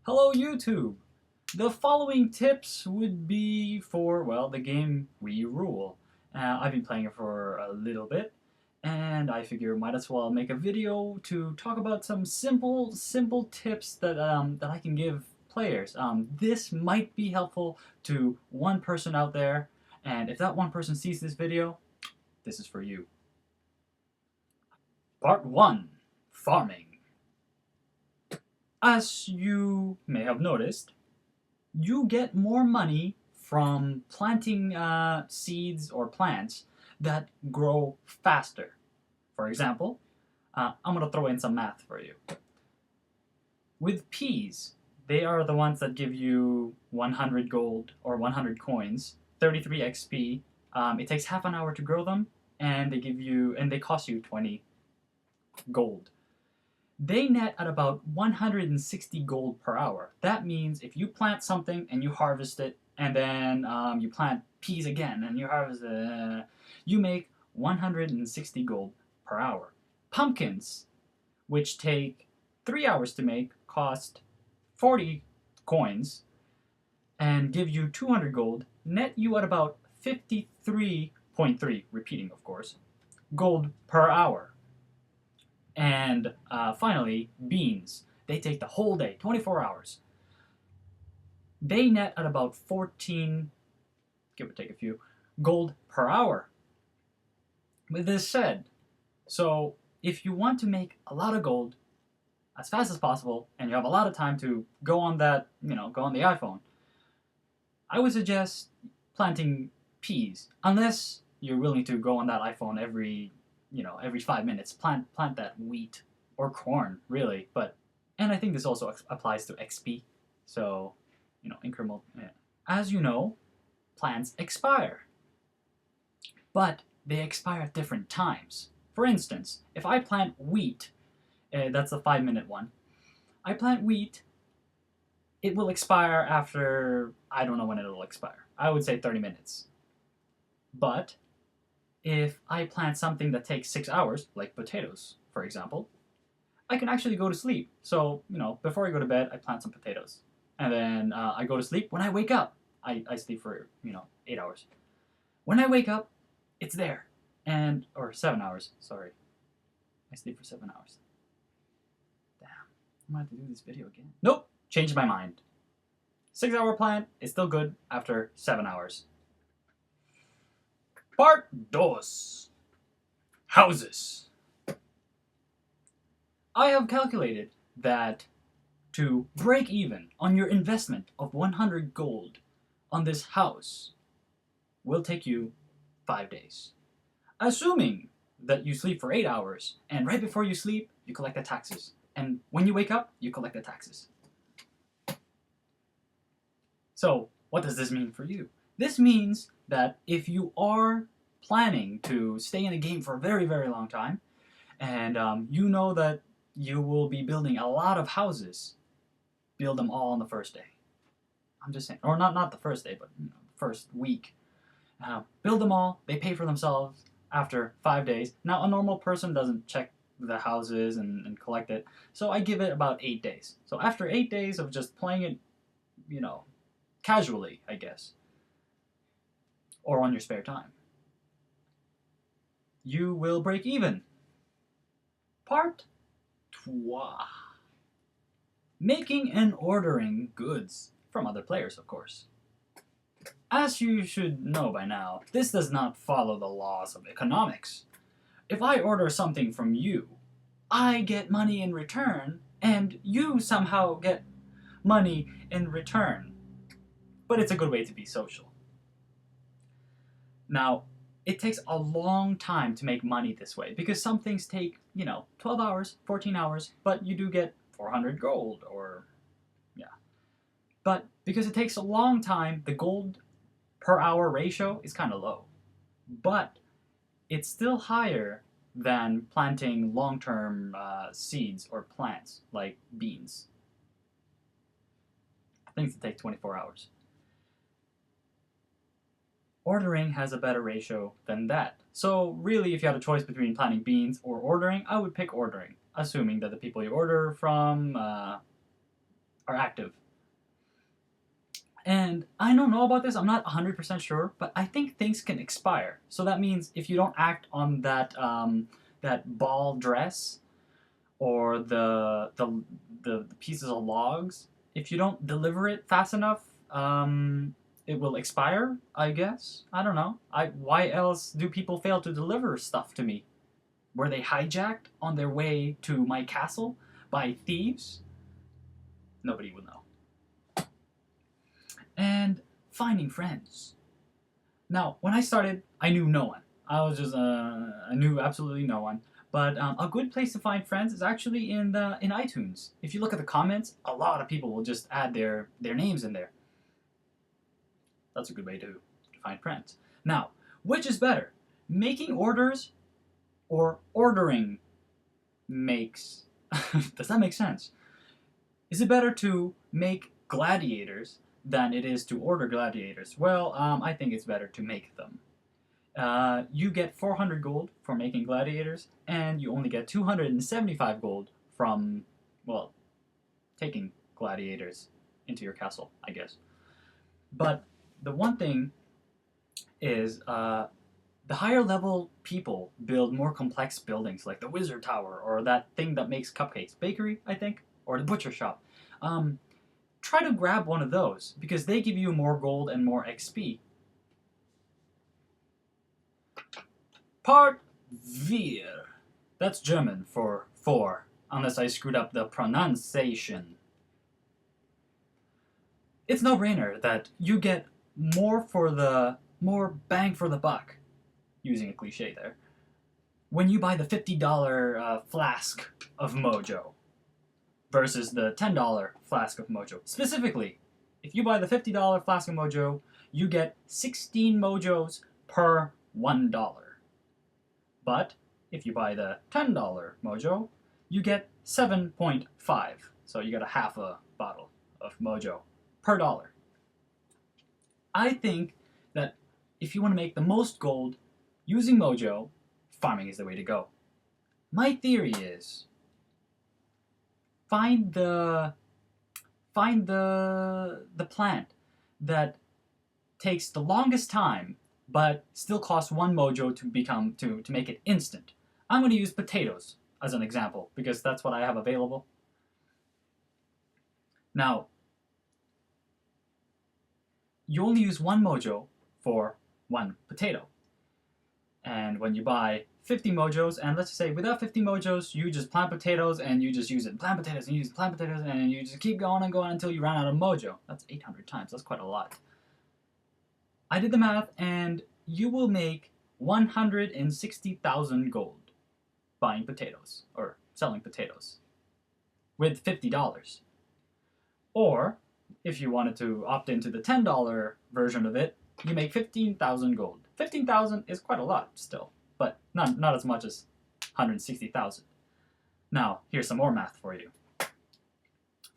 Hello YouTube! The following tips would be for, well, the game We Rule. I've been playing it for a little bit, and I figure might as well make a video to talk about some simple tips that I can give players. This might be helpful to one person out there, and if that one person sees this video, this is for you. Part 1. Farming. As you may have noticed, you get more money from planting seeds or plants that grow faster. For example, I'm going to throw in some math for you. With peas, they are the ones that give you 100 gold or 100 coins, 33 XP. It takes half an hour to grow them, and they cost you 20 gold. They net at about 160 gold per hour. That means if you plant something and you harvest it, and then you plant peas again and you harvest it, you make 160 gold per hour. Pumpkins, which take 3 hours to make, cost 40 coins and give you 200 gold, net you at about 53.3, repeating of course, gold per hour. And finally, beans. They take the whole day, 24 hours. They net at about 14, give or take a few, gold per hour. With this said, so if you want to make a lot of gold as fast as possible, and you have a lot of time to go on that, go on the iPhone, I would suggest planting peas, unless you're willing to go on that iPhone every 5 minutes, plant that wheat or corn, really. And I think this also applies to XP. So, incremental. Yeah. As you know, plants expire, but they expire at different times. For instance, if I plant wheat, that's the 5-minute one. I plant wheat, it will expire after, I don't know when it will expire. I would say 30 minutes. But if I plant something that takes 6 hours, like potatoes, for example, I can actually go to sleep. So, before I go to bed, I plant some potatoes. And then I go to sleep. When I wake up, I sleep for, 8 hours. When I wake up, it's there. Or 7 hours, sorry. I sleep for 7 hours. Damn, I'm gonna have to do this video again. Nope, changed my mind. 6-hour plant is still good after 7 hours. Part 2. Houses. I have calculated that to break even on your investment of 100 gold on this house will take you 5 days. Assuming that you sleep for 8 hours, and right before you sleep, you collect the taxes. And when you wake up, you collect the taxes. So, what does this mean for you? This means that if you are planning to stay in a game for a very, very long time, and you know that you will be building a lot of houses, build them all on the first day. I'm just saying, or not the first day, but first week. Build them all, they pay for themselves after 5 days. Now, a normal person doesn't check the houses and collect it, so I give it about 8 days. So after 8 days of just playing it, casually, I guess, or on your spare time, you will break even. Part 2. Making and ordering goods from other players, of course. As you should know by now, this does not follow the laws of economics. If I order something from you, I get money in return, and you somehow get money in return. But it's a good way to be social. Now, it takes a long time to make money this way, because some things take, 12 hours, 14 hours, but you do get 400 gold, or, yeah. But because it takes a long time, the gold per hour ratio is kind of low. But it's still higher than planting long-term seeds or plants, like beans. Things that take 24 hours. Ordering has a better ratio than that. So really, if you had a choice between planting beans or ordering, I would pick ordering, assuming that the people you order from are active. And I don't know about this, I'm not 100% sure, but I think things can expire. So that means if you don't act on that ball dress or the pieces of logs, if you don't deliver it fast enough, it will expire, I guess. I don't know. Why else do people fail to deliver stuff to me? Were they hijacked on their way to my castle by thieves? Nobody will know. And finding friends. Now, when I started, I knew no one. I knew absolutely no one. But a good place to find friends is actually in iTunes. If you look at the comments, a lot of people will just add their names in there. That's a good way to find friends. Now, which is better, making orders or ordering makes? Does that make sense? Is it better to make gladiators than it is to order gladiators? Well, I think it's better to make them. You get 400 gold for making gladiators, and you only get 275 gold from, well, taking gladiators into your castle, I guess. But the one thing is, the higher level people build more complex buildings, like the wizard tower, or that thing that makes cupcakes, bakery, I think, or the butcher shop. Try to grab one of those, because they give you more gold and more XP. Part 4. That's German for 4, unless I screwed up the pronunciation. It's no brainer that you get more bang for the buck, using a cliche there, when you buy the $50 flask of Mojo versus the $10 flask of Mojo. Specifically, if you buy the $50 flask of Mojo, you get 16 Mojos per $1. But if you buy the $10 Mojo, you get 7.5. So you get a half a bottle of Mojo per dollar. I think that if you want to make the most gold using Mojo, farming is the way to go. My theory is find the plant that takes the longest time but still costs 1 Mojo to make it instant. I'm going to use potatoes as an example because that's what I have available. Now, you only use 1 Mojo for 1 potato. And when you buy 50 Mojos, and let's just say without 50 Mojos, you just plant potatoes and you just use it. Plant potatoes and you use plant potatoes and you just keep going and going until you run out of Mojo. That's 800 times. That's quite a lot. I did the math, and you will make 160,000 gold buying potatoes, or selling potatoes, with $50. Or, if you wanted to opt into the $10 version of it, you make 15,000 gold. 15,000 is quite a lot still, but not as much as 160,000. Now, here's some more math for you.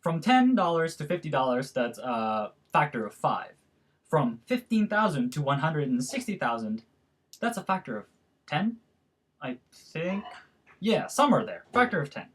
From $10 to $50, that's a factor of 5. From 15,000 to 160,000, that's a factor of 10, I think. Yeah, somewhere there. Factor of 10.